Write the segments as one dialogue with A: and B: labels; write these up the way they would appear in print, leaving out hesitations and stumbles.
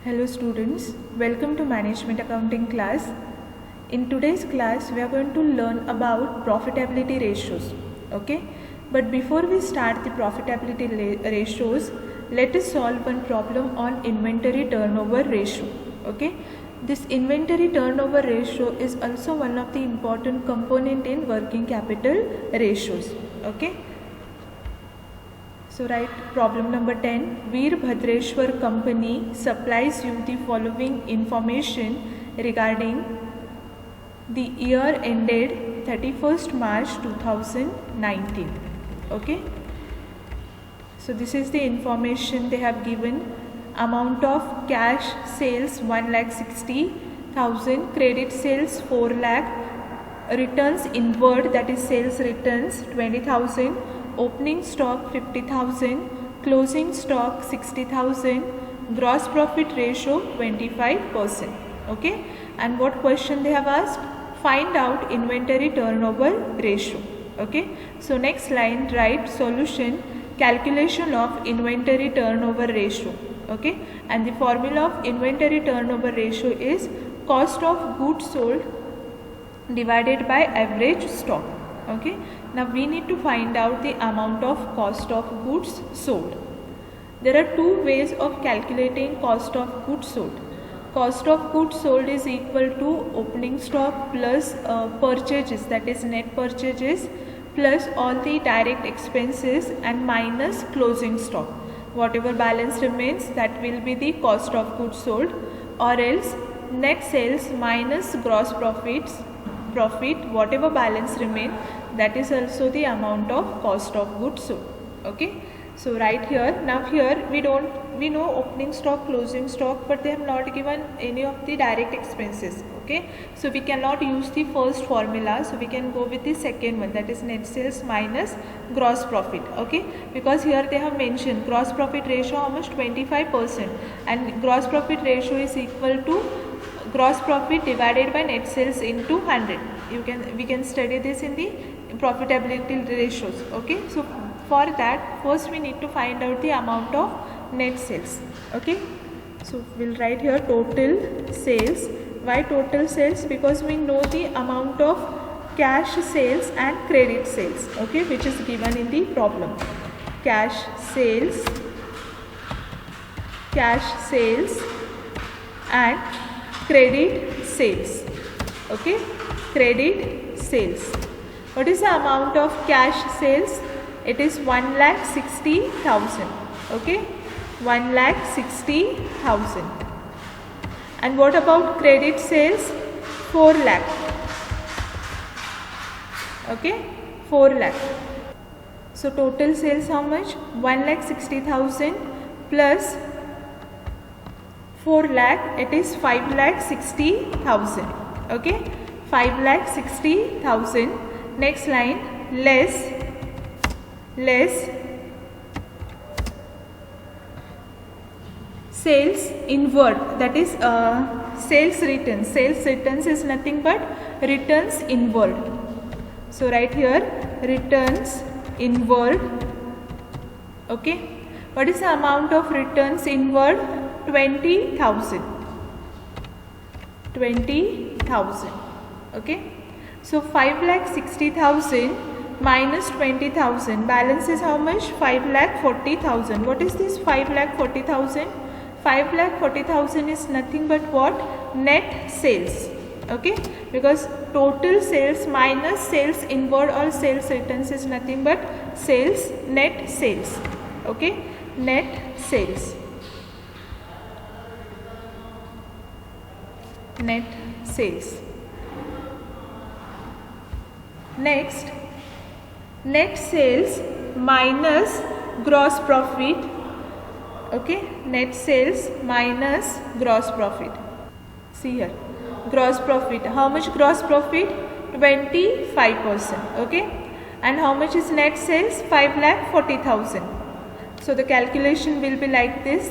A: Hello students, welcome to Management Accounting class. In today's class we are going to learn about profitability ratios. Okay, but before we start the profitability ratios, let us solve one problem on inventory turnover ratio. Okay, this inventory turnover ratio is also one of the important component in working capital ratios. Okay, so write problem number 10. Veerbhadreshwar Company supplies you the following information regarding the year ended 31st March 2019. Okay. So this is the information they have given. Amount of cash sales 1,60,000, credit sales 4 lakh, returns inward, that is sales returns 20,000, opening stock 50,000, closing stock 60,000, gross profit ratio 25%. Okay, and what question they have asked? Find out inventory turnover ratio. Okay, so next line, write solution, calculation of inventory turnover ratio. Okay, and the formula of inventory turnover ratio is cost of goods sold divided by average stock. Okay, now we need to find out the amount of cost of goods sold. There are two ways of calculating cost of goods sold. Cost of goods sold is equal to opening stock plus purchases, that is net purchases, plus all the direct expenses and minus closing stock. Whatever balance remains, that will be the cost of goods sold, or else net sales minus gross profit, whatever balance remain, that is also the amount of cost of goods sold. Okay, so right here, now here we know opening stock, closing stock, but they have not given any of the direct expenses. Okay, so we cannot use the first formula, so we can go with the second one, that is net sales minus gross profit. Okay, because here they have mentioned gross profit ratio how much, 25%, and gross profit ratio is equal to gross profit divided by net sales into 100. We can study this in the profitability ratios. Okay, so for that first we need to find out the amount of net sales. Okay, so we'll write here total sales. Why total sales? Because we know the amount of cash sales and credit sales, okay, which is given in the problem. Cash sales and credit sales. Okay, credit sales. What is the amount of cash sales? It is 1,60,000. Okay, 1,60,000. And what about credit sales? 4 lakh. Okay, 4 lakh. So total sales how much? 1,60,000 plus 4 lakh, it is 5,60,000. Okay, 5,60,000. Next line, less sales inward, that is sales returns. Sales returns is nothing but returns inward. So right here, returns inward. Okay, what is the amount of returns inward? 20,000. Okay, so 5,60,000 minus 20,000, balance is how much? 5,40,000. What is this 5,40,000? 5,40,000 is nothing but what? Net sales. Okay, because total sales minus sales inward or sales returns is nothing but sales, net sales. Okay, net sales. Net sales. Next, net sales minus gross profit. Okay, net sales minus gross profit. See here, gross profit. How much gross profit? 25%. Okay, and how much is net sales? 5,40,000. So the calculation will be like this: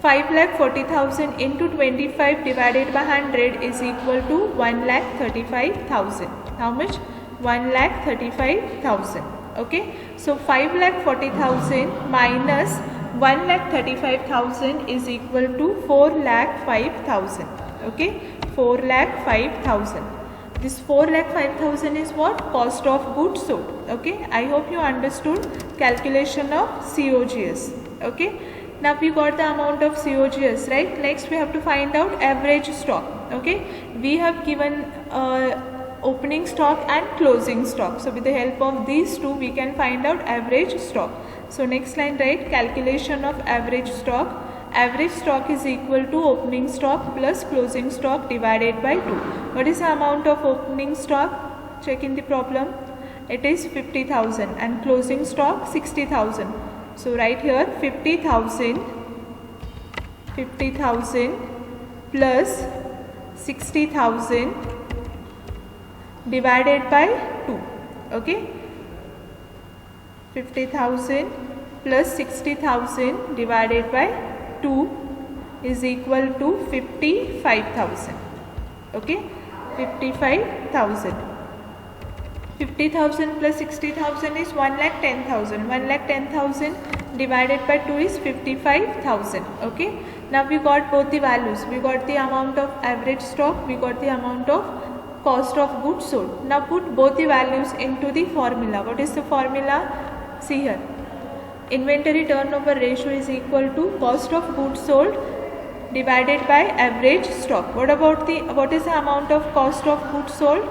A: 5,40,000 into 25 divided by 100 is equal to 1,35,000. How much? 1,35,000. Okay, so 5,40,000 minus 1,35,000 is equal to 4,05,000. Okay, 4,05,000. This 4,05,000 is what? Cost of goods sold. Okay, I hope you understood calculation of COGS. Okay, now we got the amount of COGS, right? Next we have to find out average stock. Okay, we have given opening stock and closing stock. So with the help of these two we can find out average stock. So next line, write calculation of average stock. Average stock is equal to opening stock plus closing stock divided by 2. What is the amount of opening stock? Check in the problem. It is 50,000 and closing stock 60,000. So write here 50,000 plus 60,000 divided by 2. Okay, 50,000 plus 60,000 divided by 2 is equal to 55,000. Okay, 55,000. 50,000 plus 60,000 is 1,10,000. 1,10,000 divided by 2 is 55,000. Okay, now we got both the values. We got the amount of average stock, we got the amount of cost of goods sold. Now put both the values into the formula. What is the formula? See here. Inventory turnover ratio is equal to cost of goods sold divided by average stock. What is the amount of cost of goods sold?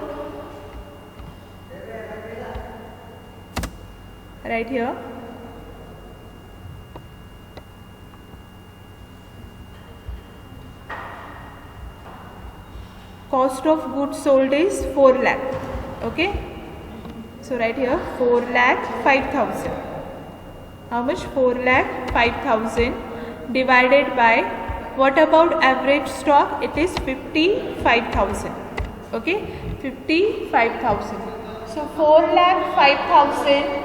A: Right here. Cost of goods sold is 4 lakh. Okay, so right here 4,05,000. How much? 4,05,000 divided by, what about average stock? It is 55,000. Okay, 55,000. So 4,05,000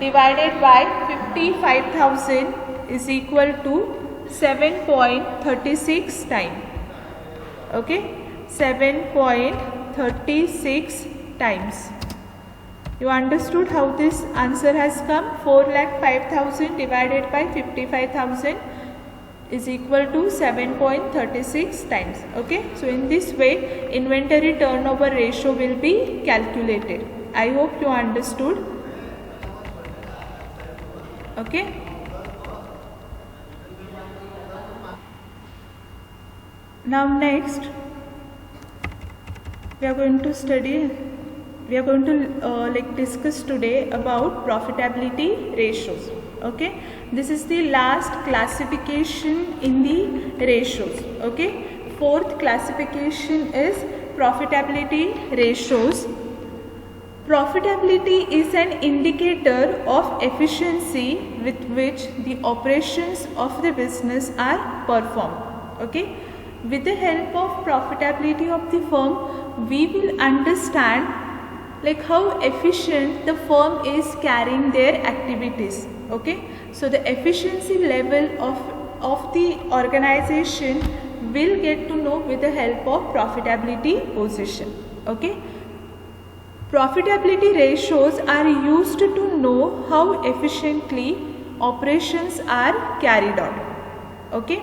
A: divided by 55,000 is equal to 7.36 times. Okay, 7.36 times. You understood how this answer has come? 4,05,000 divided by 55,000 is equal to 7.36 times. Okay, so in this way inventory turnover ratio will be calculated. I hope you understood. Okay. Now next we are going to discuss today about profitability ratios. Okay, this is the last classification in the ratios. Okay, fourth classification is profitability ratios. Profitability is an indicator of efficiency with which the operations of the business are performed. Okay, with the help of profitability of the firm, we will understand like how efficient the firm is carrying their activities. Okay, so the efficiency level of the organization will get to know with the help of profitability position. Okay, profitability ratios are used to know how efficiently operations are carried out. Okay,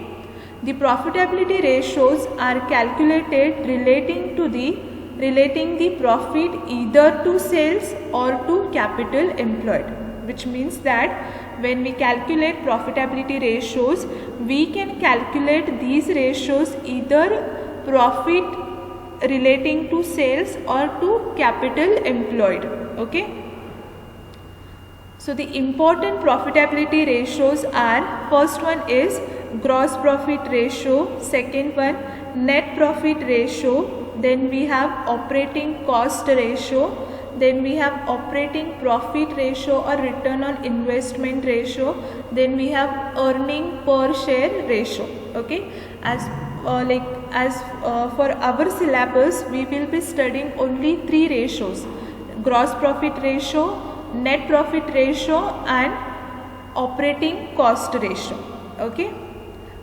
A: the profitability ratios are calculated relating the profit either to sales or to capital employed, which means that when we calculate profitability ratios, we can calculate these ratios either profit relating to sales or to capital employed. Okay, so the important profitability ratios are, first one is gross profit ratio, second one net profit ratio, then we have operating cost ratio, then we have operating profit ratio or return on investment ratio, then we have earning per share ratio. Okay, as for our syllabus we will be studying only 3 ratios: gross profit ratio, net profit ratio and operating cost ratio. Okay,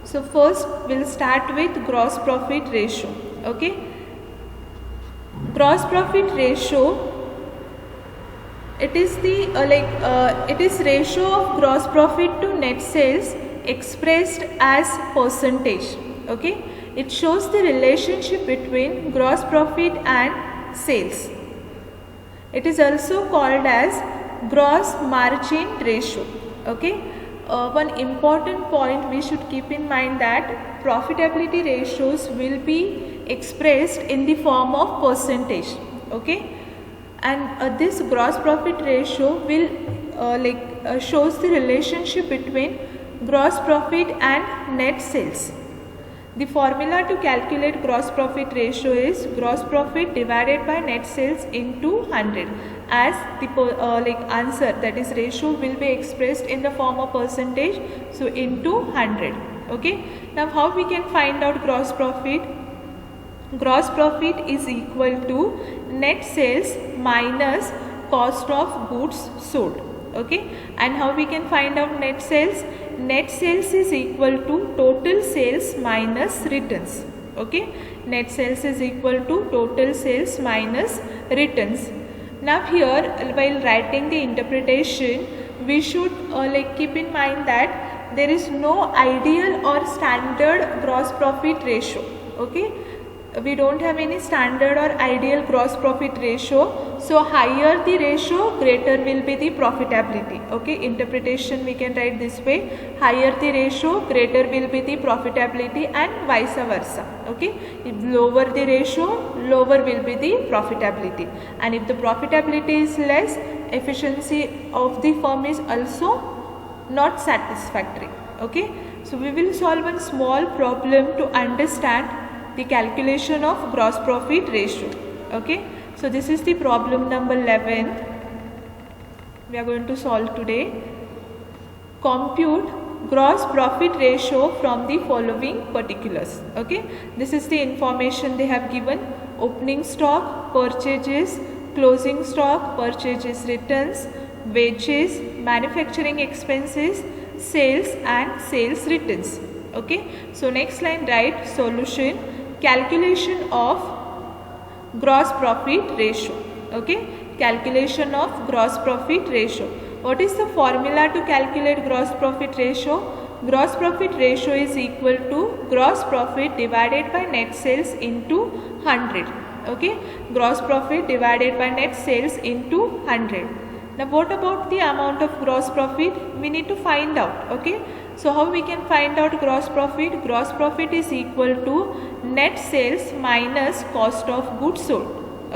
A: so first we'll start with gross profit ratio. Okay, gross profit ratio it is the it is ratio of gross profit to net sales expressed as percentage. Okay, it shows the relationship between gross profit and sales. It is also called as gross margin ratio. Okay, one important point we should keep in mind that profitability ratios will be expressed in the form of percentage. Okay, and this gross profit ratio will shows the relationship between gross profit and net sales. The formula to calculate gross profit ratio is gross profit divided by net sales into 100, as the answer, that is ratio, will be expressed in the form of percentage, so into 100. Okay, now how we can find out gross profit? Gross profit is equal to net sales minus cost of goods sold. Okay, and how we can find out net sales? Net sales is equal to total sales minus returns. Okay, net sales is equal to total sales minus returns. Now here, while writing the interpretation, we should keep in mind that there is no ideal or standard gross profit ratio. Okay, we don't have any standard or ideal gross profit ratio, so higher the ratio, greater will be the profitability. Okay, interpretation we can write this way: higher the ratio, greater will be the profitability, and vice versa. Okay, if lower the ratio, lower will be the profitability, and if the profitability is less, efficiency of the firm is also not satisfactory. Okay, so we will solve one small problem to understand the calculation of gross profit ratio. Okay, so this is the problem number 11 we are going to solve today. Compute gross profit ratio from the following particulars. Okay, this is the information they have given: opening stock, purchases, closing stock, purchases returns, wages, manufacturing expenses, sales, and sales returns. Okay, so next line, write solution: calculation of gross profit ratio. Okay, calculation of gross profit ratio. What is the formula to calculate gross profit ratio? Gross profit ratio is equal to gross profit divided by net sales into 100. Okay, gross profit divided by net sales into 100. Now what about the amount of gross profit? We need to find out. Okay, so how we can find out gross profit? Gross profit is equal to net sales minus cost of goods sold.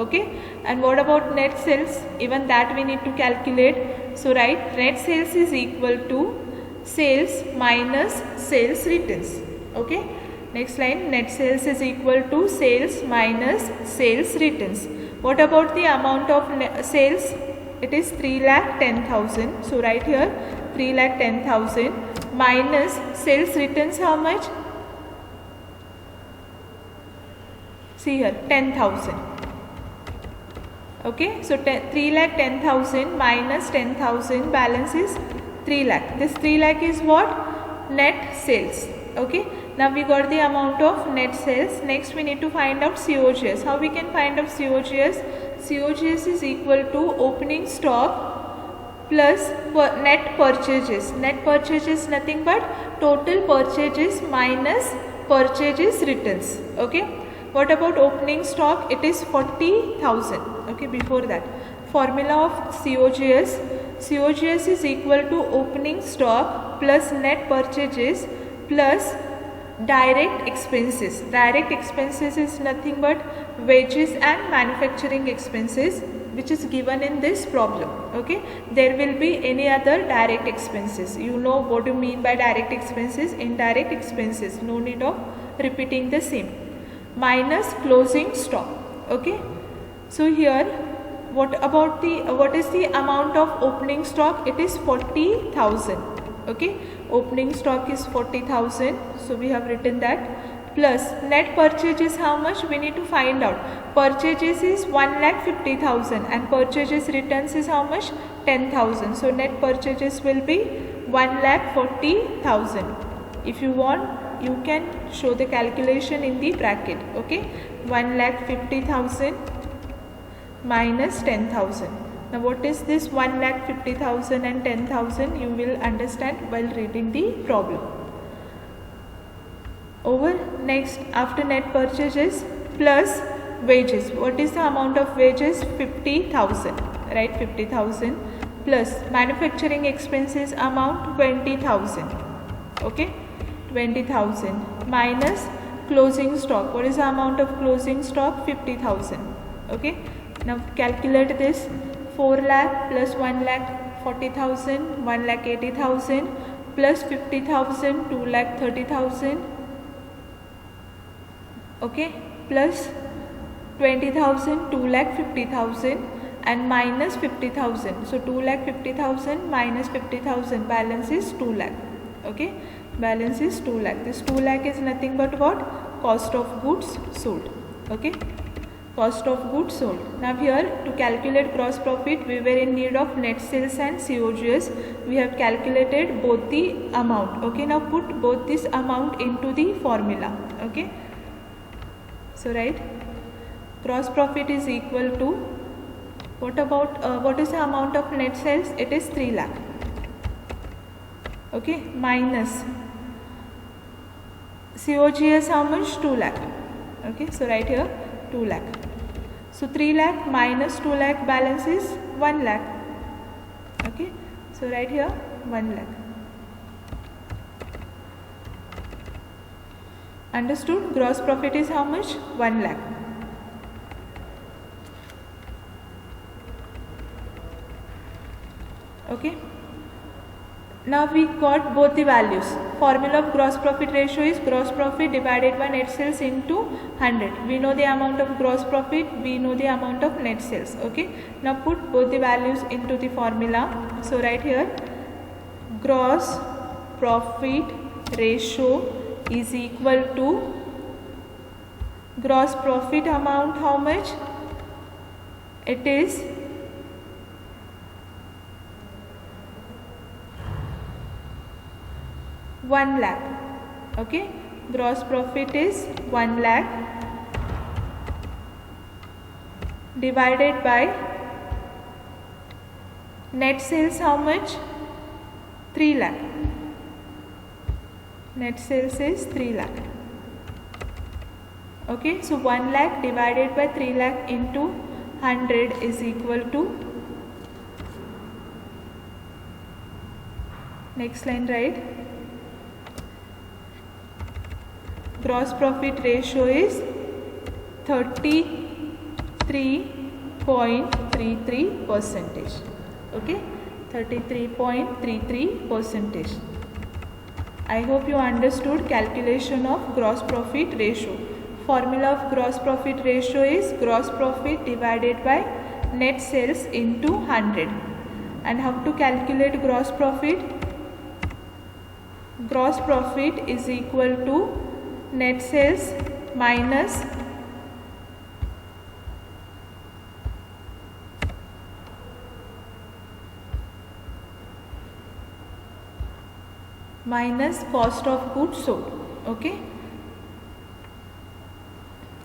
A: Okay, and what about net sales? Even that we need to calculate. So write net sales is equal to sales minus sales returns. Okay, next line, net sales is equal to sales minus sales returns. What about the amount of sales? It is 3,10,000. So write here 3,10,000 minus sales returns. How much? See here, 10,000. Okay, so 3,10,000 minus 10,000, balance is 3 lakh. This 3 lakh is what? Net sales. Okay, now we got the amount of net sales. Next we need to find out COGS. How we can find out COGS? COGS is equal to opening stock plus net purchases. Net purchases nothing but total purchases minus purchases returns. Okay, what about opening stock? It is 40,000. Okay, before that, formula of COGS: COGS is equal to opening stock plus net purchases plus direct expenses. Direct expenses is nothing but wages and manufacturing expenses, which is given in this problem. Okay, there will be any other direct expenses. You know what you mean by direct expenses, indirect expenses, no need of repeating the same. Minus closing stock. Okay, so here what is the amount of opening stock? It is 40,000. Okay, opening stock is 40,000, so we have written that, plus net purchases how much? We need to find out. Purchases is 1,50,000 and purchases returns is how much? 10,000. So net purchases will be 1,40,000. If you want, you can show the calculation in the bracket. Okay, 1,50,000 minus 10,000. Now what is this 1,50,000 and 10,000? You will understand while reading the problem. Over next, after net purchases plus wages. What is the amount of wages? 50,000, right? 50,000 plus manufacturing expenses amount 20,000. Okay, 20,000 minus closing stock. What is the amount of closing stock? 50,000. Okay, now calculate this. 4 lakh plus 1 lakh 40,000, 1 lakh 80,000 plus 50,000, 2 lakh 30,000. Okay, plus 20,000, 2 lakh 50,000 and minus 50,000. So 2 lakh 50,000 minus 50,000, balance is 2 lakh. Okay, balance is 2 lakh. This 2 lakh is nothing but what? Cost of goods sold. Okay, cost of goods sold. Now here, to calculate gross profit, we were in need of net sales and COGS. We have calculated both the amount. Okay, now put both this amount into the formula. Okay, so right, gross profit is equal to, what is the amount of net sales? It is 3 lakh. Okay, minus COGS how much? 2 lakh. Okay, so right here 2 lakh. So 3 lakh minus 2 lakh, balance is 1 lakh. Okay, so right here 1 lakh. Understood? Gross profit is how much? 1 lakh. Okay, now we got both the values. Formula of gross profit ratio is gross profit divided by net sales into 100. We know the amount of gross profit, we know the amount of net sales. Okay, now put both the values into the formula. So right here, gross profit ratio is equal to gross profit amount how much? It is 1 lakh. Okay, gross profit is 1 lakh divided by net sales how much? 3 lakh. Net sales is 3 lakh. Okay, so 1 lakh divided by 3 lakh into 100 is equal to, next line, right? Gross profit ratio is 33.33%. Okay, 33.33%. I hope you understood calculation of gross profit ratio. Formula of gross profit ratio is gross profit divided by net sales into 100. And how to calculate gross profit? Gross profit is equal to net sales minus cost of goods sold. Okay,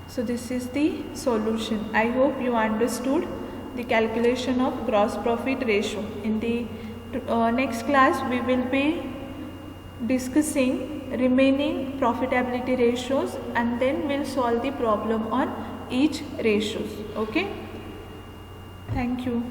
A: so this is the solution. I hope you understood the calculation of gross profit ratio. In the next class we will be discussing remaining profitability ratios, and then we'll solve the problem on each ratios. Okay, thank you.